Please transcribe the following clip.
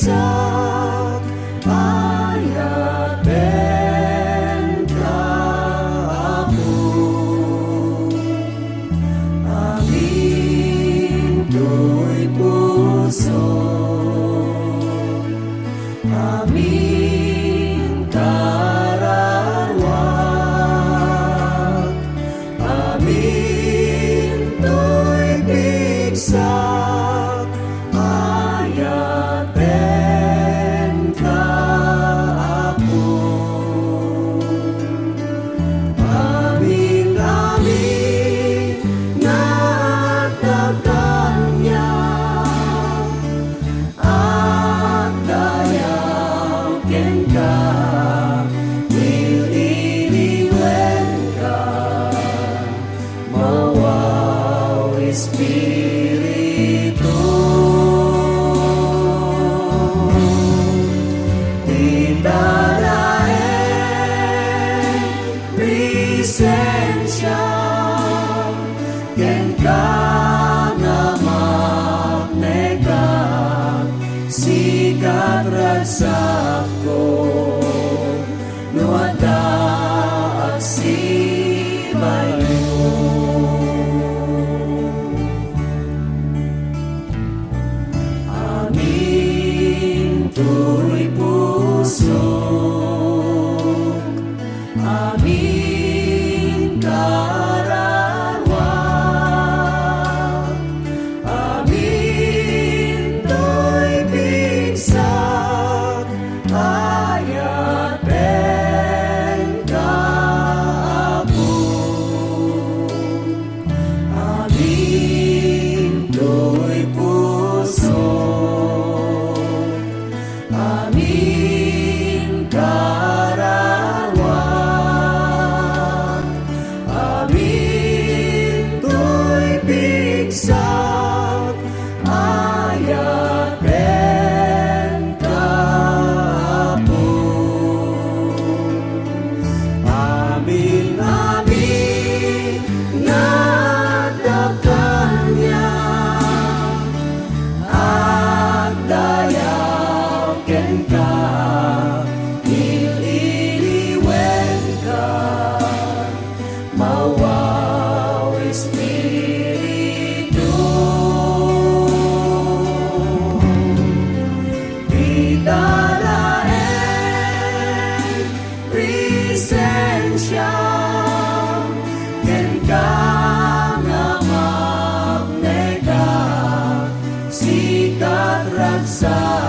bigsak ayaten ka ako. Amin to'y puso, amin karawat, amin to'y bigsak ayaten ka ako. Amin, amin natakan niya at dayaken ka, nililiwen ka, mawaw Espiritu. Didalain presensya ken ka nga magnega sikat ragsak ko no adda agsibay mo. Amin to'y pusok, amin karawat, amin to'y bigsak ayaten ka ako. Amin to'y pusok, amin karawat, amin to'y bigsak ayaten ka ako. Amin, amin natakan niya at dayaken ka, nililiwen ka, mawaw Espiritu. Didalain presensya ken ka nga magnega sikat ragsak